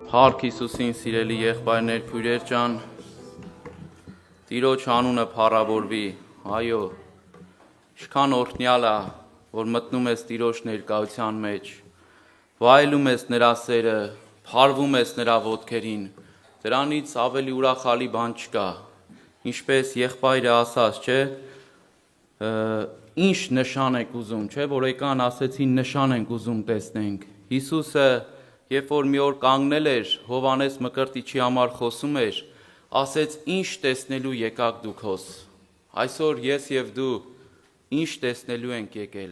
Փառք Հիսուսին սիրելի եղբայրներ, քույրեր ջան, Տիրոջ անունը փառավորվի, այո, ինչքան օրհնյալ է, որ մտնում ես Տիրոջ ներկայության մեջ, վայելում ես նրա սերը, փառվում ես նրա ոտքերին, դրանից ավելի ուրախալի բան չկա, ինչպես եղբայրը ասաց, չէ, ինչ նշան եք ուզում, չէ, որ եկան ասեցին նշան ենք ուզում տեսնենք, Հիսուսը երբ որ մի օր կանգնել էր, Հովհաննես Մկրտիչի համար խոսում էր, ասեց ինչ տեսնելու եկաք դուք հոս, այսօր ես և դու ինչ տեսնելու ենք եկել,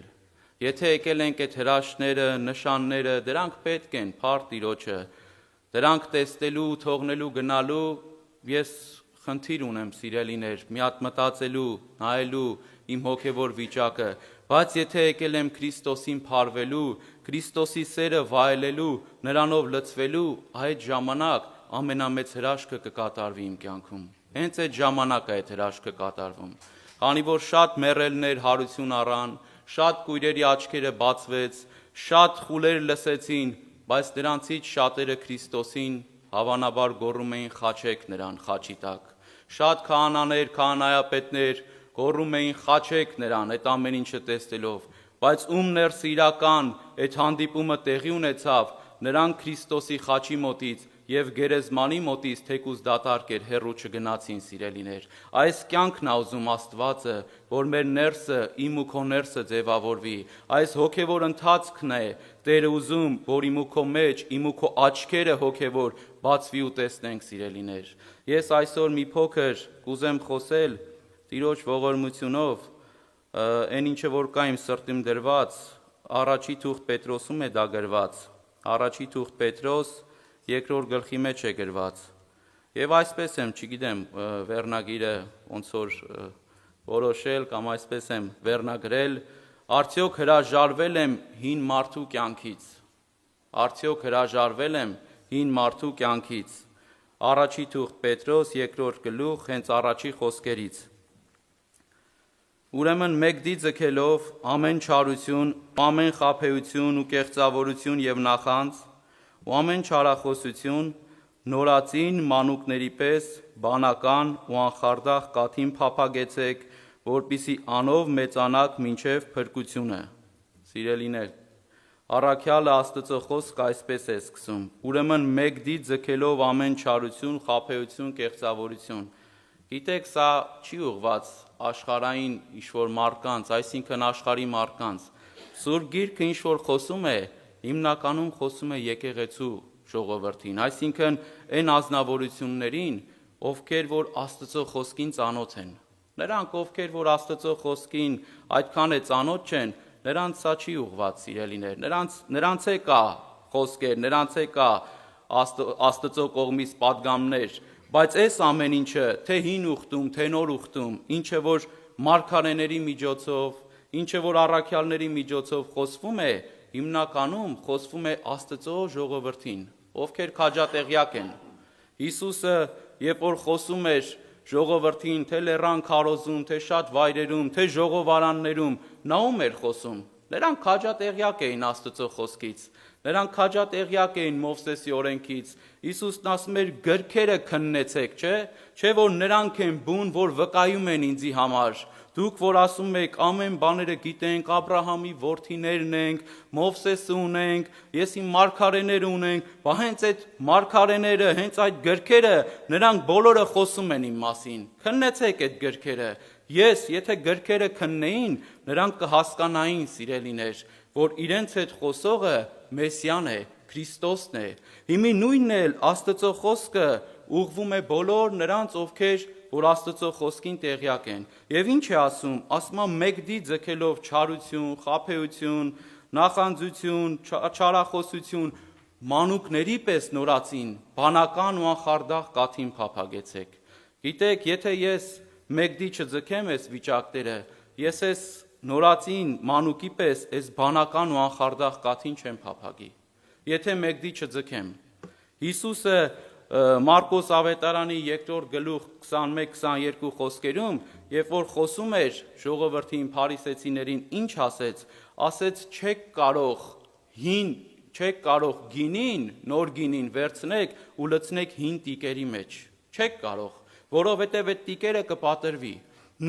եթե եկել ենք այդ հրաշքները, նշանները, դրանք պետք են, փառք Տիրոջը, դրանք տեսնելու, թողնելու, գնալու, ես խնդիր ունեմ սիրելիներ, մի հատ մտածելու, նայելու իմ հոգևոր վիճակը, բայց եթե եկել եմ Քրիստոսին փառվելու, Քրիստոսի սերը վայելելու, նրանով լցվելու, այդ ժամանակ ամենամեծ հրաշքը կկատարվի իմ կյանքում։ Հենց այդ ժամանակ այդ հրաշքը կատարվում։ Քանի որ շատ մեռելներ հարություն առան, շատ կույրերի աչքերը բացվեց, շատ խուլեր լսեցին, բայց նրանցից շատերը Քրիստոսին հավանաբար գոռում էին խաչեք նրան խաչի տակ։ Շատ քահանաներ, քահանայապետներ գոռում էին խաչեք նրան այդ ամեն ինչը տեսնելով, բայց ում ներսը իրական այդ հանդիպումը տեղի ունեցավ, նրանք Քրիստոսի խաչի մոտից և գերեզմանի մոտից թեկուզ դատարկ էր հեռու չգնացին սիրելիներ։ Այս կյանքն է ուզում Աստվածը, որ մեր ներսը, իմ ու քո ներսը ձևավորվի։ Այս հոգևոր ընթացքն է Տերը ուզում, որ իմ ու քո մեջ, իմ ու քո աչքերը հոգևոր բացվի ու տեսնենք սիրելիներ։ Ես այսօր մի փոքր կուզեմ խոսել Տիրոջ ողորմությունով, այն ինչը որ կա իմ սրտիմ դրված, առաջի թուղթ Պետրոսում է դա գրված, առաջի թուղթ Պետրոս երկրորդ գլխի մեջ է գրված, և այսպես եմ, չգիտեմ, վերնագիրը ոնց որ որոշել կամ այսպես եմ վերնագրել, արդյոք հրաժարվել եմ հին մարդու կյանքից, արդյոք հրաժարվել եմ հին մարդու կյանքից, առաջի թուղթ Պետրոս երկրորդ գլուխ հենց առաջի խոսքերից, ուրեմն մեկդի ձգելով ամեն չարություն, ամեն խաբեություն ու կեղծավորություն և նախանձ, ու ամեն չարախոսություն, նորածին մանուկների պես բանական ու անխարդախ կաթին փափագեցեք, որպեսզի անով մեծանաք մինչև փրկությունը։ Սիրելիներ, առաքյալը Աստծո խոսքը այսպես է սկսում. ուրեմն մեկդի ձգելով ամեն չարություն, խաբեություն, կեղծավորություն։ Գիտեք, սա չի ուղված աշխարհային ինչ-որ մարդկանց, այսինքն աշխարհի մարդկանց։ Սուրբ Գիրքը ինչ-որ խոսում է, հիմնականում խոսում է եկեղեցու ժողովրդին, այսինքն այն ազնվորություններին, ովքեր որ Աստծո խոսքին ծանոթ են։ Նրանք, ովքեր որ Աստծո խոսքին այդքան է ծանոթ չեն, նրանց սա չի ուղված սիրելիներ, նրանց է կա խոսքեր, նրանց է կա Աստծո կողմից պատգամներ, բայց այս ամեն ինչը, թե հին ուխտում, թե նոր ուխտում, ինչը որ մարգարեների միջոցով, ինչը որ առաքյալների միջոցով խոսվում է, հիմնականում խոսվում է Աստծո ժողովրդին, ովքեր քաջատեղյակ են։ Հիսուսը, երբ որ խոսում էր ժողովրդին, թե լեռան քարոզում, թե շատ վայրերում, թե ժողովարաններում, նա ում էր խոսում։ Նրանք քաջատեղյակ էին Աստծո խոսքից, նրանք քաջատեղյակ էին Մովսեսի օրենքից։ Հիսուսն ասում էր գրքերը քննեցեք, չէ՞ որ նրանք են բուն, որ վկայում են ինձի համար։ Դուք որ ասում եք ամեն բաները գիտենք, Աբրահամի որդիներն ենք, Մովսեսը ունենք, ես իմ մարգարեները ունենք, բա հենց այդ մարգարեները, հենց այդ գրքերը, նրանք բոլորը խոսում են իմ մասին։ Քննեցեք այդ գրքերը։ Ես, եթե գրքերը քննեին, նրանք կհասկանային սիրելիներ, որ իրենց հետ խոսողը Մեսիան է, Քրիստոսն է։ Հիմի նույնն էլ Աստծո խոսքը ուղղվում է բոլոր նրանց, ովքեր որ Աստծո խոսքին տեղյակ են։ Եվ ինչ է ասում, ասում է մեկդի ձգելով չարություն, խաբեություն, նախանձություն, չարախոսություն, մանուկների պես նորածին, բանական ու անխարդախ կաթին փափագեցեք։ Գիտեք, եթե ես մեկդի չձգեմ այս վիճակները, ես այս նորածին մանուկի պես այս բանական ու անխարդախ կաթին չեմ փափագի։ Եթե մեկդի չձգեմ։ Հիսուսը Մարկոս ավետարանի 2-րդ գլուխ 21-22 խոսքերում, երբ որ խոսում էր ժողովրդին, փարիսեցիներին, ինչ ասեց, ասեց չեք կարող հին Չեք կարող գինին, նոր գինին վերցնեք ու լցնեք հին տիկերի մեջ։ Չեք կարող, որովհետև այդ տիկերը կպատրվի։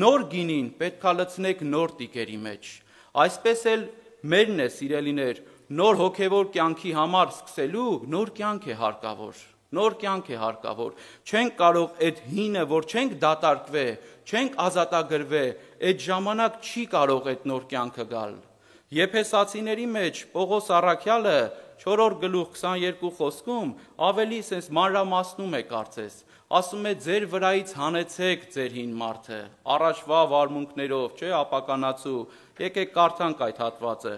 Նոր գինին պետքա լցնեք նոր տիկերի մեջ։ Այսպես էլ մերն է, սիրելիներ, նոր հոգևոր կյանքի համար սկսելու նոր կյանք է հարկավոր։ Նոր կյանք է հարկավոր։ Չենք կարող այդ հինը, որ չենք դատարկվե, չենք ազատագրվե, այդ ժամանակ չի կարող այդ նոր կյանքը գալ։ Եփեսացիների մեջ Պողոս առաքյալը 4-րդ գլուխ 22 խոսքում ավելի sense մանրամասնում է կարծես։ Ասում է ձեր վրայից հանեցեք ձեր հին մարդը, առաջվա վարմունքներով, չէ, ապականացու։ Եկեք կարդանք այդ հատվածը։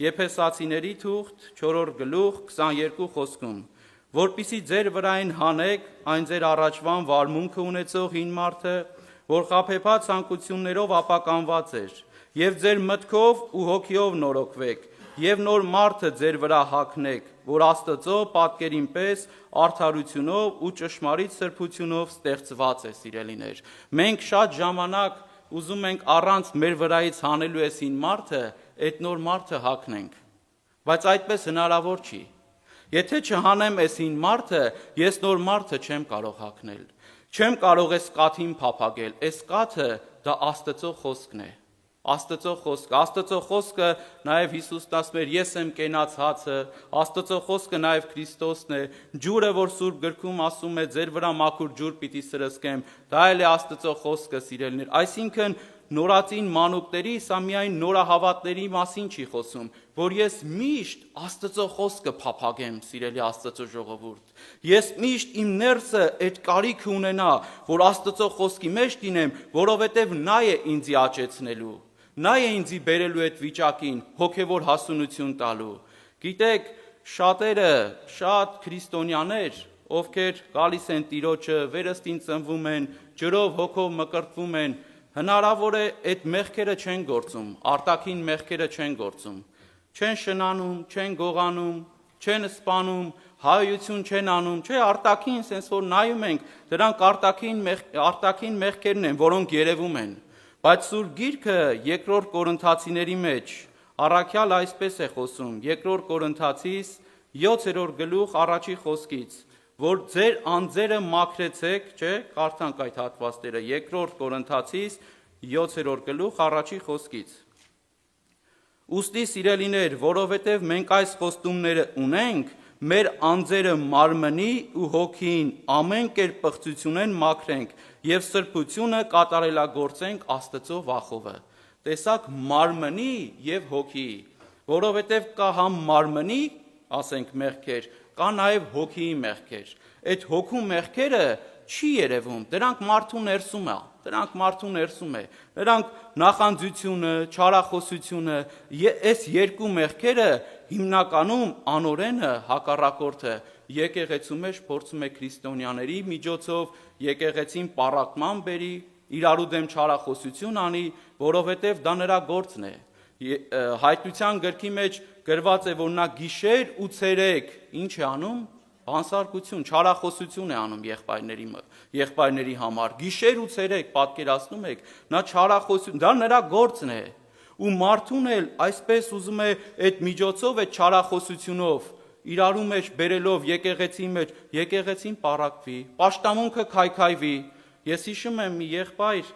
Եփեսացիների թուղթ 4-րդ գլուխ 22 խոսքում, որպիսի ձեր վրային հանեք այն ձեր առաջվան վարմունքը ունեցող հին մարդը, որ խաբեբաց ցանկություններով ապականված էր, եւ ձեր մտքով ու հոգիով նորոգվեք, եւ նոր մարդը ձեր վրա հագնեք, որ Աստծո պատկերին պես արդարությունով ու ճշմարիտ սրբությունով ստեղծված է, սիրելիներ։ Մենք շատ ժամանակ ուզում ենք առանց մեր վրայից հանելու այս հին մարդը, այդ նոր մարդը հագնենք, բայց այդպես հնարավոր չի։ Եթե չհանեմ այս հին մարդը, ես նոր մարդը չեմ կարող հագնել։ Չեմ կարող այս կաթին փափագել, այս կաթը դա Աստծո խոսքն է։ Աստծո խոսքը նաև Հիսուսն ասում էր, ես եմ կենաց հացը, Աստծո խոսքը նաև Քրիստոսն է, ջուրը, որ Սուրբ գրքում ասում է, ձեր վրա մաքուր ջուր պիտի սրսկեմ, դա էլ է Աստծո խոսքը, սիրելիներ։ Այսինքն նորածին մանուկների, սա միայն նորահավատների մասին չի խոսում, որ ես միշտ Աստծո խոսքը փափագեմ, սիրելի Աստծո ժողովուրդ։ Ես միշտ իմ ներսը այդ կարիքը ունենա, որ Աստծո խոսքի մեջ լինեմ, որովհետև նա է ինձի աճեցնելու։ Նա է ինձի բերելու այդ վիճակին, հոգևոր հասունություն տալու։ Գիտեք, շատ քրիստոնյաներ, ովքեր գալիս են Տիրոջը, վերստին ծնվում են, ջրով, հոգով մկրտվում են, հնարավոր է այդ մեղքերը չեն գործում, արտաքին մեղքերը չեն գործում, չեն շնանում, չեն գողանում, չեն սպանում, հայություն չեն անում, չէ, արտաքին, sense որ նայում ենք, դրանք արտաքին մեղքերն են, որոնք երևում են։ Բայց Սուրբ Գիրքը երկրորդ Կորինթացիների մեջ առաքյալ այսպես է խոսում, երկրորդ Կորինթացիս 7-րդ գլուխ առաջի խոսքից, որ ձեր անձերը մաքրեցեք, չէ, կարդանք այդ հատվածները, երկրորդ Կորինթացիս 7-րդ գլուխ առաջի խոսքից։ Ուստի սիրելիներ, որովհետև մենք այս խոստումները ունենք, մեր անձերը մարմնի ու հոգին ամեն կերպ պղծությունեն մաքրենք եւ սրբությունը կատարելագործենք Աստծո վախովը։ Տեսակ մարմնի եւ հոգի, որովհետև կա համ մարմնի, ասենք մեղքեր, կա նաեւ հոգիի մեղքեր։ Այդ հոգու մեղքերը չի երևում, դրանք մարդու ներսում է, նրանք նախանձությունը, չարախոսությունը, այս երկու մեղքերը հիմնականում անօրենը հակառակորդը եկեղեցու մեջ փորձում է քրիստոնյաների միջոցով եկեղեցին պառակտման բերի, իրարու դեմ չարախոսություն անի, որովհետև դա նրա գործն է։ Հայտնության գրքի մեջ գրված է, որ նա գիշեր ու ցերեկ ինչ է անում, բանսարկություն, չարախոսություն է անում եղբայրների համար, գիշեր ու ցերեկ, պատկերացնում եք, նա չարախոսություն, դա նրա գործն է, ու մարդուն էլ այսպես ուզում է այդ միջոցով, այդ չարախոսությունով, իրարու մեջ բերելով եկեղեցի մեջ, եկեղեցին պառակտվի, պաշտամունքը քայքայվի։ Ես հիշում եմ մի եղբայր,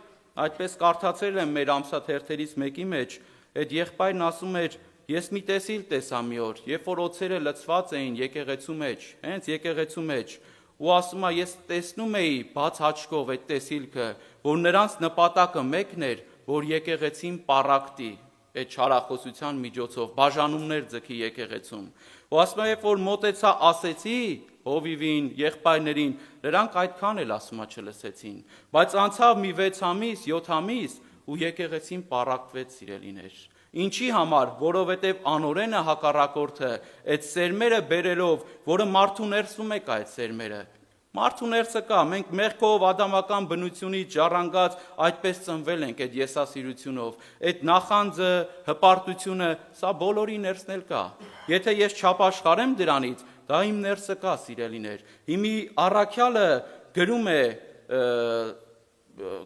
այդպես կարդացել եմ մեր ամսաթերթերից մեկի մեջ, այդ եղբայրն ասում էր, ես մի տեսիլ տեսա մի օր, երբ որ օձերը լցված էին եկեղեցու մեջ, հենց եկեղեցու մեջ, ու ասում է, ես տեսնում էի բաց աչքով այդ տեսիլքը, որ նրանց նպատակը մեկն էր, որ եկեղեցին պառակտի այդ չարախոսության միջոցով, բաժանումներ ձգի եկեղեցում։ Ու ասում է, երբ որ մոտեցա ասեցի հովիվին, եղբայրներին, նրանք այդքան էլ ասում է չլսեցին, բայց անցավ մի 6 ամիս, 7 ամիս ու եկեղեցին պառակտվեց, սիրելիներ։ Ինչի համար, որովհետև անօրենը հակառակորդը այդ սերմերը բերելով, որը մարդու ներսում է կա այդ սերմերը, մարդու ներսը կա, մենք մեղքով ադամական բնությունից ժառանգած այդպես ծնվել ենք այդ եսասիրությունով, այդ նախանձը, հպարտությունը, սա բոլորի ներսն էլ կա։ Եթե ես չապաշխարեմ դրանից, դա իմ ներսը կա, սիրելիներ։ Հիմի առաքյալը գրում է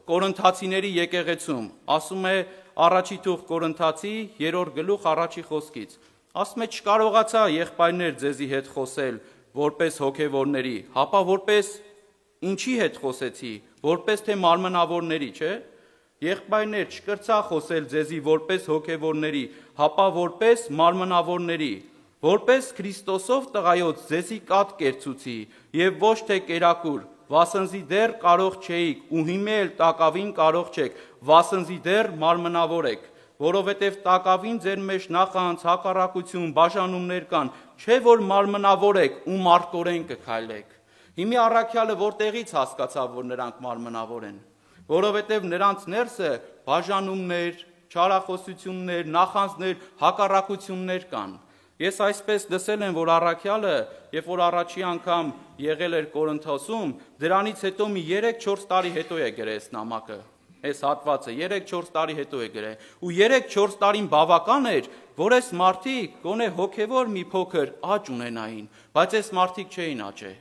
Կորինթացիների եկեղեցում, ասում է առաջի թուղթ Կորինթացի 3-րդ գլուխ առաջի խոսքից, Ասում է չկարողացա եղբայրներ ձեզի հետ խոսել որպես հոգևորների, հապա որպես ինչի հետ խոսեցի, որպես թե մարմնավորների, չէ՞։ Եղբայրներ չկրծա խոսել ձեզի որպես հոգևորների, հապա որպես մարմնավորների, որպես Քրիստոսով տղայոց ձեզի կատ կերծուցի եւ ոչ թե կերակուր, վասնզի դեռ կարող չէիք ու հիմա էլ տակավին կարող չեք, վասնզի դեռ մարմնավոր եք, որովհետև տակավին ձեր մեջ նախանց հակառակություն, բաժանումներ կան, չէ որ մարմնավոր եք ու մարտորեն կքայլեք։ Հիմի առաքյալը որտեղից հասկացավ, որ նրանք մարմնավոր են, որովհետև նրանց ներսը բաժանումներ, չարախոսություններ, նախանձներ, հակառակություններ կան։ Ես այսպես լսել եմ, որ առաքյալը, երբ որ առաջի անգամ եղել էր Կորինթոսում, դրանից հետո մի 3-4 տարի հետո է գրել այս նամակը։ Այս հատվածը 3-4 տարի հետո է գրել, ու 3-4 տարին բավական էր, որ այս մարդիկ գոնե հոգևոր մի փոքր աճ ունենային, բայց այս մարդիկ չէին աճել։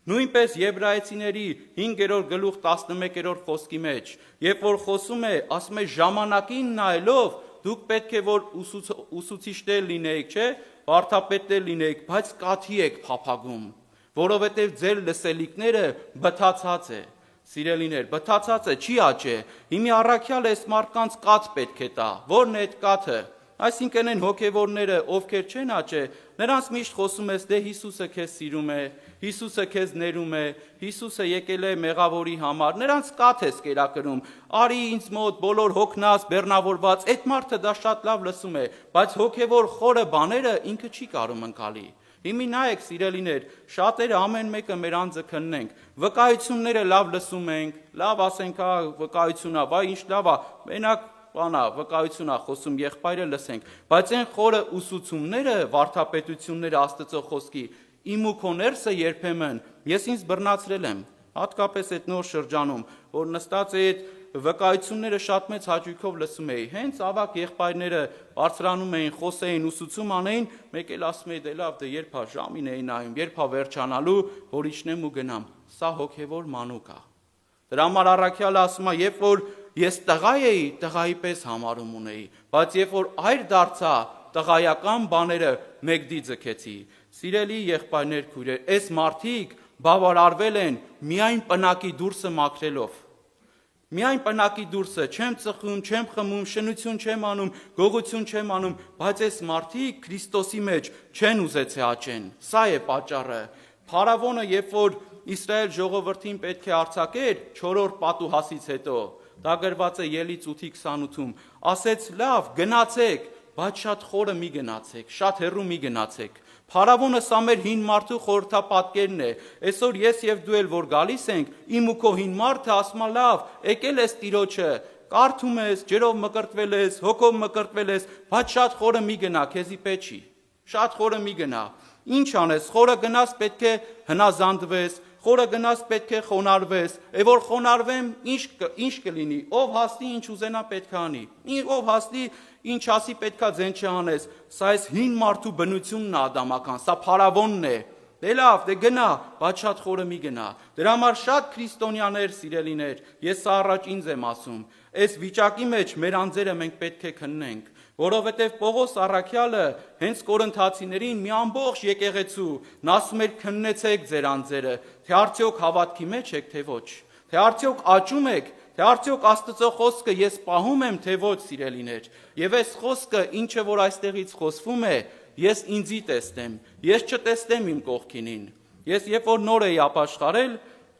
Նույնպես Եբրայեցիների 5-րդ գլուխ 11-րդ խոսքի մեջ, երբ որ խոսում է, ասում է ժամանակին նայելով, դուք պետք է որ ուսուցիչներ լինեիք, չէ, վարդապետներ լինեիք, բայց կաթի եք փափագում, որովհետև ձեր լսելիքները բթացած է, սիրելիներ, բթացած է, չի աճե։ Հիմի առաքյալ այս մարդկանց կաթ պետք է տա, որն է այդ կաթը։ Այսինքն են հոգևորները, ովքեր չեն աճե, նրանց միշտ խոսում ես, դե Հիսուսը քեզ սիրում է, Հիսուսը քեզ ներում է, Հիսուսը եկել է մեղավորի համար, նրանց կաթ ես կերակրում, արի ինձ մոտ բոլոր հոգնած, բեռնավորված, այդ մարդը դա շատ լավ լսում է, բայց հոգևոր խորը բաները ինքը չի կարող ընկալի։ Հիմի նայեք սիրելիներ, շատերը ամեն մեկը մեր անձը քննենք, վկայությունները լավ լսում ենք, լավ ասենք, վկայությունա, վայ ինչ լավ է, մենակ բանա, վկայությունա խոսում, եղբայրը լսենք, բայց այն խորը ուսուցումները, վարդապետությունները Աստծո խոսքի, իմ ու քո ներսը երբեմն ես ինձ բռնացրել եմ, հատկապես այդ նոր շրջանում, որ նստած է այդ վկայությունները շատ մեծ հաճույքով լսում էի, հենց ավակ եղբայրները բարձրանում էին, խոսեին, ուսուցում անեին, մեկ էլ ասում էի, դե լավ, դե երբ է ժամին էի նայում, երբ է վերջանալու, որ իջնեմ ու գնամ, սա հոգևոր մանուկ է։ Դրա համար առաքյալը ասում է, երբ որ ես տղա էի, տղայի պես համարում ունեի, բայց երբ որ այր դարձա, տղայական բաները մեկդի ձգեցի։ Սիրելի եղբայրներ, քույրեր, այս մարդիկ բավարարվել են միայն պնակի դուրսը մաքրելով։ Միայն պնակի դուրսը, չեմ ծխում, չեմ խմում, շնություն չեմ անում, գողություն չեմ անում, բայց այս մարդիկ Քրիստոսի մեջ չեն ուզեցել աճեն։ Սա է պատճառը։ Փարավոնը, երբ որ Իսրայել ժողովրդին պետք է արձակեր 4-րդ պատուհասից հետո, դա գրված է Ելից 8:28-ում, ասեց լավ, գնացեք, բայց շատ խորը մի գնացեք, շատ հեռու մի գնացեք։ Փարավոնը սա մեր հին մարդու խորհրդապատկերն է։ Այսօր ես եւ դու էլ որ գալիս ենք, իմ ու քո հին մարդը ասում է լավ, եկել ես Տիրոջը, կարդում ես, ջերով մկրտվել ես, հոգով մկրտվել ես, բայց շատ խորը մի գնա, քեզի պետք չի։ Շատ խորը մի գնա։ Ինչ անես, խորը գնաս պետք է հնազանդվես, խորը գնաս պետք է խոնարհվես, որ խոնարհվեմ, ինչ կլինի, ով հասնի ինչ ուզենա պետք է անի, ով հասնի ինչ ասի պետք է ձեն չանես, սա այս հին մարդու բնությունն է ադամական, սա փարավոնն է, դե լավ, դե գնա, բայց շատ խորը մի գնա, դրա համար շատ քրիստոնյաներ սիրելիներ, ես սա առաջ ինձ եմ ասում, այս վիճակի մեջ մեր անձերը մենք պետք է քննենք, որովհետև Պողոս առաքյալը հենց Կորինթացիներին մի ամբողջ եկեղեցու ասում էր քննեցեք ձեր անձերը, թե արդյոք հավատքի մեջ եք, թե ոչ, թե արդյոք աճում եք, թե արդյոք Աստծո խոսքը ես պահում եմ, թե ոչ սիրելիներ, եւ այս խոսքը ինչը որ այստեղից խոսվում է, ես ինձի տեսնեմ, ես չտեսնեմ իմ կողքինին, ես երբ որ նոր էի ապաշխարել,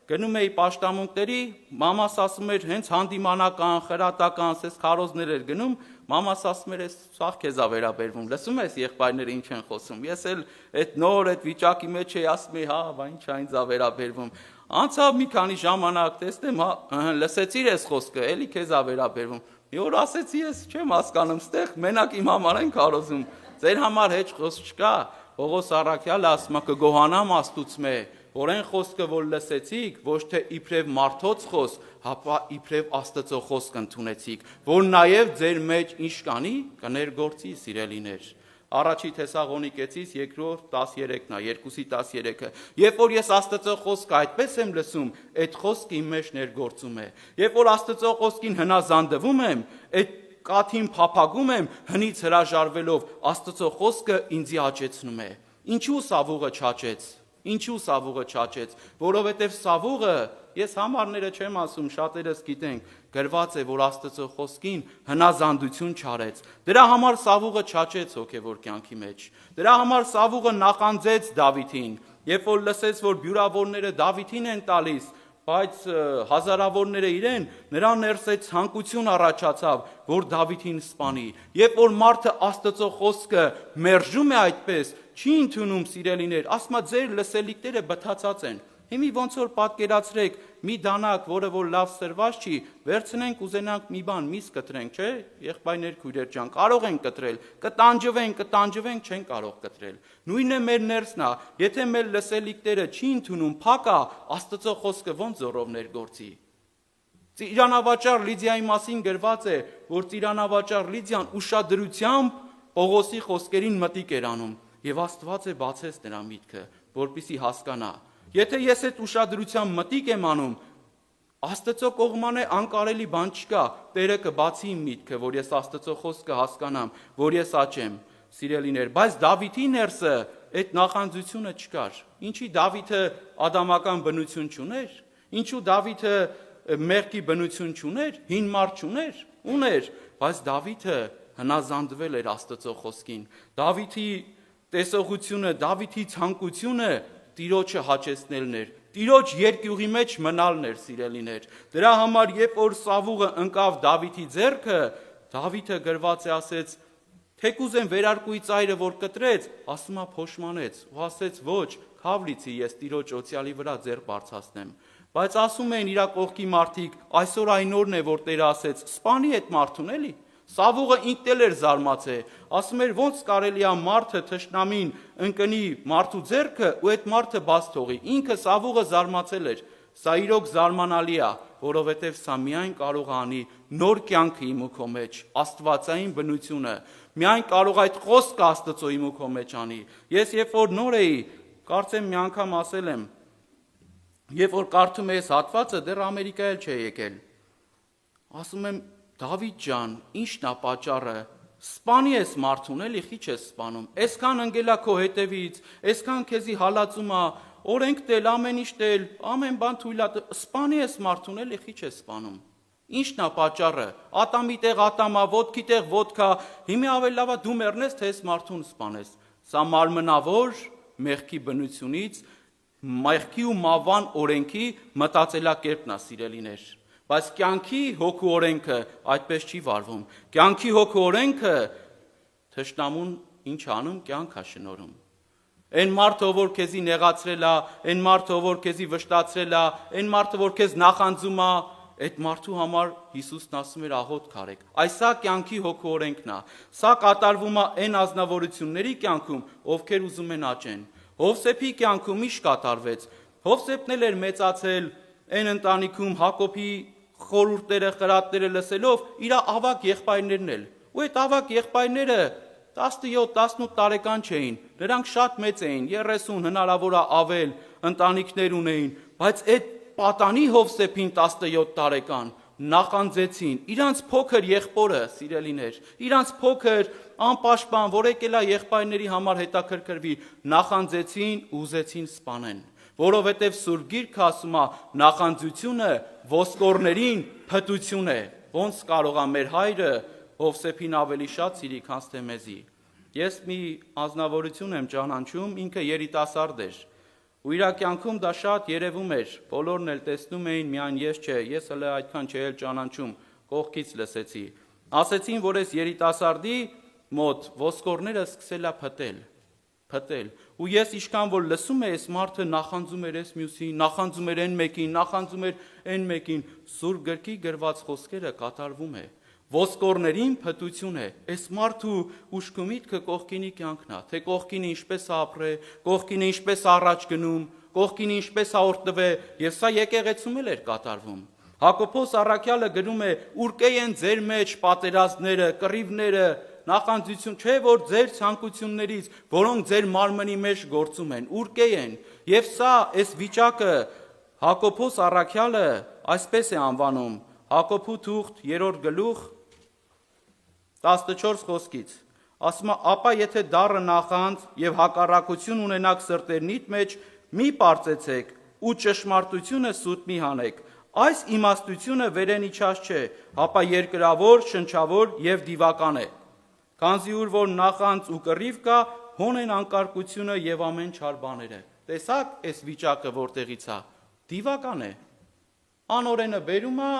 գնում էի պաշտամունքների, մամաս ասում էր հենց հանդիմանական, խրատական, սես քարոզներ էր գնում, մամաս ասում էր, սաղ քեզ ա վերաբերվում, լսում ես եղբայրները ինչ են խոսում, ես էլ այդ նոր այդ վիճակի մեջ էի ասում էի, հա, բա ինչ ա ինձ ա վերաբերվում, անցավ մի քանի ժամանակ, տեսնեմ, հա, լսեցիր ես խոսքը, էլի քեզ ա վերաբերվում, մի օր ասեցի ես չեմ հասկանում, ստեղ մենակ իմ համար են քարոզում, ձեր համար հեչ խոսք չկա, Պողոս առաքյալը ասում է կգոհանամ Աստուծմե, որ այն խոսքը, որ լսեցիք, ոչ թե իբրև մարդոց խոսք, հապա իբրև Աստծո խոսք ընդունեցիք, որ նաև ձեր մեջ ինչ կանի, կներգործի սիրելիներ։ Առաջի Թեսաղոնիկեցիս 2:13-ն է, 2:13-ը։ Երբ որ ես Աստծո խոսքը այդպես եմ լսում, այդ խոսքը իմ մեջ ներգործում է։ Երբ որ Աստծո խոսքին հնազանդվում եմ, այդ կաթին փափագում եմ, հնից հրաժարվելով, Աստծո խոսքը ինձի աճեցնում է։ Ինչու սավուղը չաճեց։ Ինչու սավուղը չաճեց, որովհետև սավուղը, ես համարները չեմ ասում, շատերս գիտենք, գրված է, որ Աստծո խոսքին հնազանդություն չարեց։ Դրա համար սավուղը չաճեց հոգևոր կյանքի մեջ։ Դրա համար սավուղը նախանձեց Դավիթին, երբ որ լսեց, որ բյուրավորները Դավիթին են տալիս, բայց հազարավորները իրեն, նրա ներս այդ ցանկություն առաջացավ, որ Դավիթին սպանի։ Երբ որ մարդը Աստծո խոսքը մերժում է այդպես, չի ընդունում, սիրելիներ, ասма ձեր լսելիքները բթացած են։ Հիմի ոնց որ պատկերացրեք մի դանակ, որը որ լավ սրված չի, վերցնենք ուզենանք մի բան, միս կտրենք, չէ՞, եղբայրներ, քույրեր ջան, կարող են կտրել, կտանջվենք, չեն կարող կտրել։ Նույնն է մեր ներսն է, եթե մեր լսելիքները չի ընդունում, փակ է, Աստծո խոսքը ոնց զորովներ գործի։ Ծիրանավաճառ Լիդիայի մասին գրված է, որ ծիրանավաճառ Լիդիան ուշադրությամբ Պողոսի խոսքերին մտիկ էր անում, եւ Աստված է բացեց նրա միտքը, որպեսզի հասկանա։ Եթե ես այդ ուշադրությամբ մտիկ եմ անում, Աստծո կողմանը անկարելի բան չկա, Տերը կբացի իմ միտքը, որ ես Աստծո խոսքը հասկանամ, որ ես աճեմ, սիրելիներ, բայց Դավիթի ներսը այդ նախանձությունը չկար։ Ինչի Դավիթը ադամական բնություն չուներ, ինչու Դավիթը մեղքի բնություն չուներ, հին մարդ չուներ, ուներ, բայց Դավիթը հնազանդվել էր Աստծո խոսքին։ Դավիթի տեսողությունը, Դավիթի ցանկությունը Տիրոջը հաճեցնելն էր, Տիրոջ երկյուղի մեջ մնալն էր, սիրելիներ։ Դրա համար, երբ որ սավուղը ընկավ Դավիթի ձեռքը, Դավիթը գրված է ասեց, թեկուզ են վերարկուի ծայրը, որ կտրեց, ասում է փոշմանեց, ու ասեց, ոչ, քավլիցի ես Տիրոջ օծյալի վրա ձեռ բարձրացնեմ։ Բայց ասում են իր կողքի մարդիկ, այսօր այն օրն է, որ Տերը ասեց, սպանի այդ մարդուն էլի։ Սավուղը ինքն էլ էր զարմացել, ասում էր ոնց կարելի է մարդը թշնամին ընկնի մարդու ձեռքը ու այդ մարդը բաց թողի։ Ինքը Սավուղը զարմացել էր։ Սա իրոք զարմանալի է, որովհետև սա միայն կարող է անի նոր կյանքը իմ ու քո մեջ, աստվածային բնությունը։ Միայն կարող այդ խոսքը Աստծո իմ ու քո մեջ անի։ Ես երբ որ նոր էի, կարծեմ մի անգամ ասել եմ, երբ որ կարդում ես հատվածը, դեռ Ամերիկա էլ չէ եկել։ Ասում եմ Դավիթ ջան, ի՞նչն է պատճառը։ Սպանի ես մարդուն, էլի խի չես սպանում։ Այսքան ընկելա քո հետևից, այսքան քեզի հալածում է, օրենք տել, ամեն ինչ տել, ամեն բան թույլ է, սպանի ես մարդուն, էլի խի չես սպանում։ Ի՞նչն է պատճառը։ Ատամի տեղ ատամա, ոտքի տեղ ոտքա, հիմա ավելի լավ է դու մեռնես, թե այս մարդուն սպանես։ Սա մարմնավոր մեղքի բնությունից, մեղքի ու մավան օրենքի մտածելակերպն է, սիրելիներ։ Բայց կյանքի հոգու օրենքը այդպես չի վարվում։ Կյանքի հոգու օրենքը թշնամուն ինչ անում, կյանք է շնորհում։ Այն մարդը, որ քեզի նեղացրել է, այն մարդը, որ քեզի վշտացրել է, այն մարդը, որ քեզ նախանձում է, այդ մարդու համար Հիսուսն ասում էր աղոթք արեք։ Այսա կյանքի հոգու օրենքն է։ Սա կատարվում է այն ազնվորությունների կյանքում, ովքեր ուզում են աճեն։ Հովսեփի կյանքում ինչ կատարվեց։ Հովսեփն էլ էր մեծացել այն ընտանիքում Հակոբի խորհուրդները, խրատները լսելով իր ավակ եղբայրներն էլ։ Ու այդ ավակ եղբայրները 17-18 տարեկան չէին, նրանք շատ մեծ էին, 30 հնարավոր է ավել ընտանիքներ ունեին, բայց այդ պատանի Հովսեփին 17 տարեկան նախանձեցին, իրանց փոքր եղբորը, սիրելիներ, իրանց փոքր անպաշտպան, որ եկել է եղբայրների համար հետաքրքրվի, նախանձեցին, ուզեցին սպանեն, որովհետև Սուրբ Գիրքը ասում է, նախանձությունը ոսկորներին փտություն է, ոնց կարող է մեր հայրը Հովսեփին ավելի շատ սիրի, քան թե մեզի։ Ես մի ազնվորություն եմ ճանաչում, ինքը երիտասարդ էր, ու իր կյանքում դա շատ երևում էր, բոլորն էլ տեսնում էին, միայն ես չէ, ես հələ այդքան չէի ճանաչում, կողքից լսեցի։ Ասեցին, որ այս երիտասարդի մոտ ոսկորները սկսել է փտել։ Ու ես ինչքան որ լսում եմ, այս մարդը նախանձում էր այս մյուսին, նախանձում էր այն մեկին, նախանձում էր այն մեկին, Սուրբ Գրքի գրված խոսքերը կատարվում է։ Ոսկորներին փտություն է։ Այս մարդու ուշքի միտքը կողքինի կյանքն է, թե կողքինը ինչպես ապրե, կողքինը ինչպես առաջ գնում, կողքինը ինչպես հաղորդվե, եւ սա եկեղեցում էլ էր կատարվում։ Հակոբոս առաքյալը գրում է. «Ուրկե են ձեր մեջ պատերազմները, կռիվները, նախանձություն, չէ որ ձեր ցանկություններից, որոնք ձեր մարմնի մեջ գործում են, ուրկե են»։ Եվ սա այս վիճակը Հակոբոս առաքյալը այսպես է անվանում. Հակոբու թուղթ 3 գլուխ 14 խոսքից, ասում է, ապա եթե դառը նախանձ և հակառակություն ունենաք սրտերնիդ մեջ, մի պարծեցեք ու ճշմարտությունը սուտ մի հանեք, այս իմաստությունը վերեն իջած չէ, հապա երկրավոր, շնչավոր և դիվական է, քանզի ուր որ նախանձ ու կռիվ կա, հոն են անկարգությունը և ամեն չար բաները։ Տեսակ այս վիճակը որտեղից է, դիվական է, անօրենը բերում է,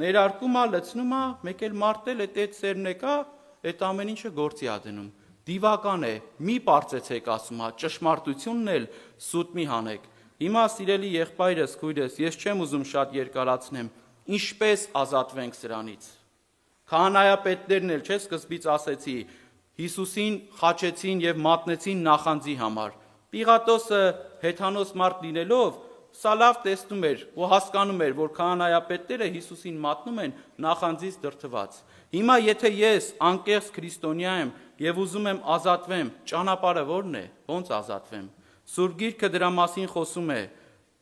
ներարկում է, լցնում է, մեկ էլ մարտել այդ սերն է կա, այդ ամեն ինչը գործի է դնում, դիվական է, մի պարծեցեք ասում է, ճշմարտությունն էլ սուտ մի հանեք։ Հիմա սիրելի եղբայրս, քույրս, ես չեմ ուզում շատ երկարացնեմ, ինչպես ազատվենք սրանից։ Քահանայապետներն էլ չէ սկզբից ասեցի, Հիսուսին խաչեցին և մատնեցին նախանձի համար։ Պիղատոսը հեթանոս մարդ լինելով, սա լավ տեսնում էր ու հասկանում էր, որ քահանայապետները Հիսուսին մատնում են նախանձից դրդված։ Հիմա եթե ես անկեղծ քրիստոնյա եմ և ուզում եմ ազատվեմ, ճանապարհը ո՞րն է, ո՞նց ազատվեմ։ Սուրբ Գիրքը դրա մասին խոսում է։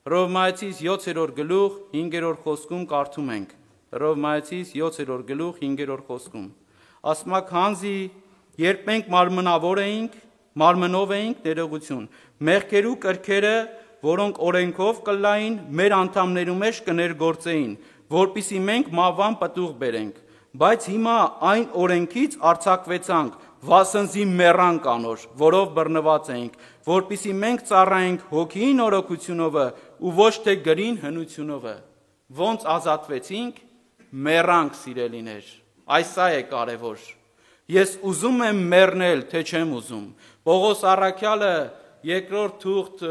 Հռովմայեցիս 7-րդ գլուխ 5-րդ խոսքում կարդում ենք։ Հռովմայեցիս 7-րդ գլուխ 5-րդ խոսքում։ Ասում է, քանզի երբ մենք մարմնով էինք ներողություն, մեղքերու կրքերը, որոնք օրենքով կլային, մեր անդամներու մեջ կներգործեին, որպիսի մենք մահվան պտուղ բերենք, բայց հիմա այն օրենքից արձակվեցանք, վասնզի մեռանք անոր, որով բռնված էինք, որպիսի մենք ծառայենք հոգիի նորոգությունովը ու ոչ թե գրին հնությունովը։ Ոնց ազատվեցինք, մեռանք սիրելիներ, այս է կարևոր։ Ես ուզում եմ մեռնել, թե չեմ ուզում։ Պողոս առաքյալը երկրորդ թուղթ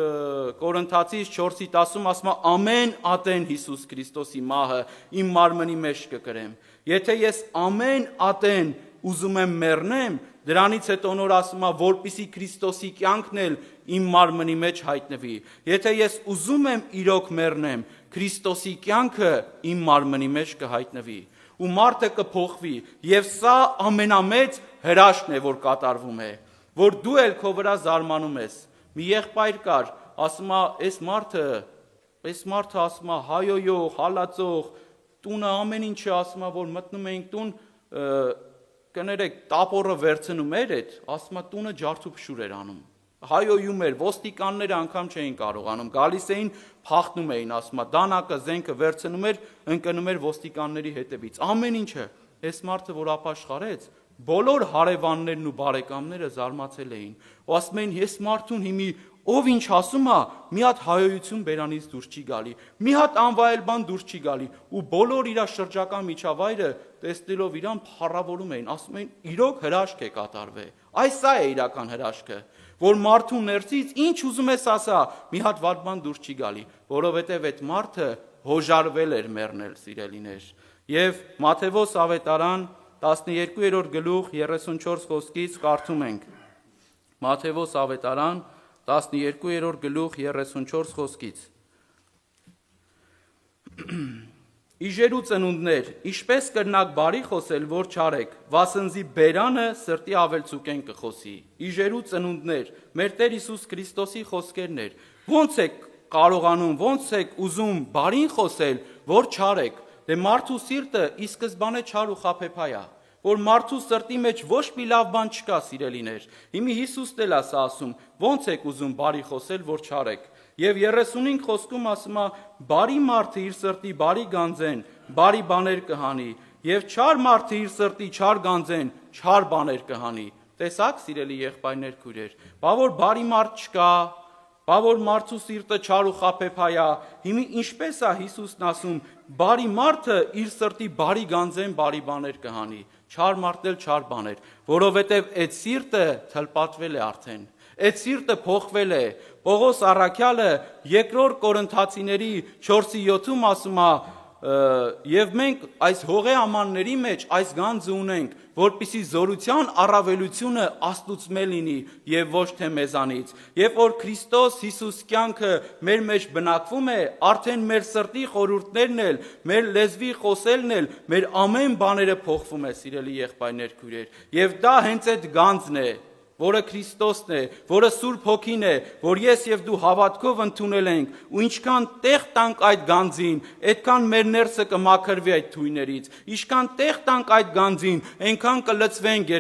Կորինթացիս 4:10 ասում է, ամեն ատեն Հիսուս Քրիստոսի մահը իմ մարմնի մեջ կկրեմ։ Եթե ես ամեն ատեն ուզում եմ մեռնեմ, դրանից հետո նոր ասում է, որպիսի Քրիստոսի կյանքն էլ իմ մարմնի մեջ հայտնվի։ Եթե ես ուզում եմ իրոք մեռնեմ, Քրիստոսի կյանքը իմ մարմնի մեջ կհայտնվի։ Ու մարդը կփոխվի, եւ սա ամենամեծ հրաշքն է, որ կատարվում է, որ դու էլ քո վրա զարմանում ես։ Մի եղբայր կար, ասում է, այս մարդը ասում է, հայոյող, հալածող, տունը ամեն ինչը ասում է, որ մտնում էինք տուն, կներեք, տապորը վերցնում էր այդ, ասում է, տունը ջարդուփշուր էր անում։ Հայոյում էր, ոստիկանները անգամ չէին կարողանում, գալիս էին, փախնում էին, ասում է, դանակը, զենքը վերցնում էր, ընկնում էր ոստիկանների հետևից։ Ամեն ինչը, այս մարդը, որ ապաշխարեց, բոլոր հարևաններն ու բարեկամները զարմացել էին։ Ու ասում էին, ես մարդուն հիմի ով ինչ ասում է, մի հատ հայոյություն բերանից դուրս չի գալի, մի հատ անվայել բան դուրս չի գալի, ու բոլոր իր շրջակա միջավայրը տեսնելով իրան փառավորում էին, ասում էին, իրոք հրաշք է կատարվել։ Այս է իրական հրաշքը, որ մարդու ներսից ինչ ուզում ես ասա, մի հատ վատ բան դուրս չի գալի, որովհետև այդ մարդը հոժարվել էր մեռնել, սիրելիներ։ Եվ Մատթեոս ավետարան 12-րդ գլուխ 34 խոսքից կարդում ենք։ Մատթեոս ավետարան 12-րդ գլուխ 34 խոսքից։ Իժերու ծնունդներ, ինչպես կրնակ բարի խոսել, որ չարեք, վասնզի բերանը սրտի ավելցուկեն կխոսի։ Իժերու ծնունդներ, մեր Տեր Հիսուս Քրիստոսի խոսքերն էր։ Ոնց եք կարողանում, ոնց եք ուզում բարին խոսել, որ չարեք։ Դե մարդու սիրտը ի սկզբանե չար ու խաբեբայ է, որ մարդու սրտի մեջ ոչ մի լավ բան չկա, սիրելիներ։ Հիմի Հիսուսն էլ է ասում, ոնց եք ուզում բարի խոսել, որ չարեք։ Եվ 35 խոսքում ասում է, բարի մարդը իր սրտի բարի գանձեն, բարի բաներ կհանի, եւ չար մարդը իր սրտի չար գանձեն, չար բաներ կհանի։ Տեսակ, սիրելի եղբայրներ, քույրեր, բա որ բարի մարդ չկա, բա որ մարդու սիրտը չար ու խաբեբայ է, հիմի ինչպես է Հիսուսն ասում, բարի մարդը իր սրտի բարի գանձեն, բարի բաներ կհանի, չար մարդն էլ չար բաներ, որովհետև այդ սիրտը թլպատվել է արդեն, այդ սիրտը փոխվել է։ Պողոս առաքյալը երկրորդ Կորինթացիների 4:7-ում ասում է, եւ մենք այս հողե ամանների մեջ այս գանձը ունենք, որպիսի զորության առավելությունը Աստծուց լինի եւ ոչ թե մեզանից։ Երբ որ Քրիստոս Հիսուս կյանքը մեր մեջ բնակվում է, արդեն մեր սրտի խորհուրդներն էլ, մեր լեզվի խոսելն էլ, մեր ամեն բաները փոխվում է, սիրելի եղբայրներ, քույրեր։ Եվ դա հենց այդ գանձն է, որը Քրիստոսն է, որը Սուրբ Հոգին է, որ ես եւ դու հավատքով ընդունել ենք, ու ինչքան տեղ տանք այդ գանձին, այդքան մեր ներսը կմաքրվի այդ թույներից, ինչքան տեղ տանք այդ գանձին, այնքան կլցվենք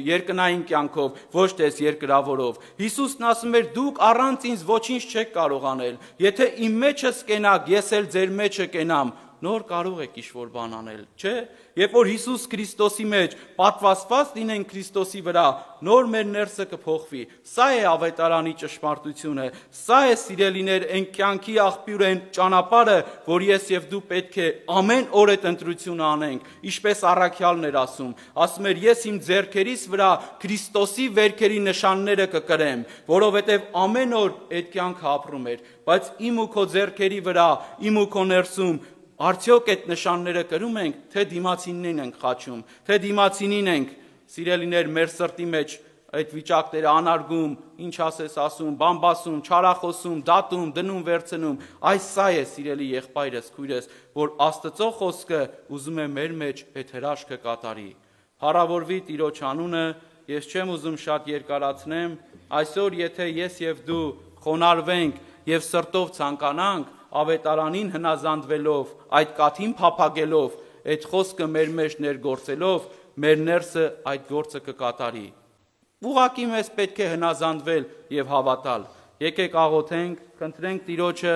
երկնային կյանքով, ոչ թե երկրավորով։ Հիսուսն ասում էր, դուք առանց ինձ ոչինչ չեք կարող անել։ Եթե իմ մեջս կենաք, ես էլ ձեր մեջը կենամ, նոր կարող եք ինչ-որ բան անել, չէ՞։ Երբ որ Հիսուս Քրիստոսի մեջ պատվաստված լինենք Քրիստոսի վրա, նոր մեր ներսը կփոխվի։ Սա է ավետարանի ճշմարտությունը, սա է սիրելիներ այն կյանքի աղբյուրը, այն ճանապարհը, որ ես եւ դու պետք է ամեն օր այդ ընտրությունը անենք, ինչպես առաքյալն էր ասում էր, ես իմ ձեռքերիս վրա Քրիստոսի վերքերի նշանները կկրեմ, որովհետեւ ամեն օր այդ կյանքը ապրում էր, բայց իմ ու քո ձեռքերի վրա, իմ ու քո ներսում արդյոք այդ նշանները կրում ենք, թե դիմացինին ենք խաչում, թե դիմացինին ենք, սիրելիներ, մեր սրտի մեջ այդ վիճակները անարգում, ինչ ասես ասում, բամբասում, չարախոսում, դատում, դնում, վերցնում, այս սա է, սիրելի եղբայրս, քույրս, որ Աստծո խոսքը ուզում է մեր մեջ այդ հրաշքը կատարի։ Փառավորվի Տիրոջ անունը, ես չեմ ուզում շատ երկարացնեմ, այսօր եթե ես եւ դու խոնարհվենք եւ սրտով ցանկանանք, ավետարանին հնազանդվելով, այդ կաթին փափագելով, այդ խոսքը մեր մեջ ներգործելով, մեր ներսը այդ գործը կկատարի։ Ուղղակի մեզ պետք է հնազանդվել եւ հավատալ։ Եկեք աղոթենք, խնդրենք Տիրոջը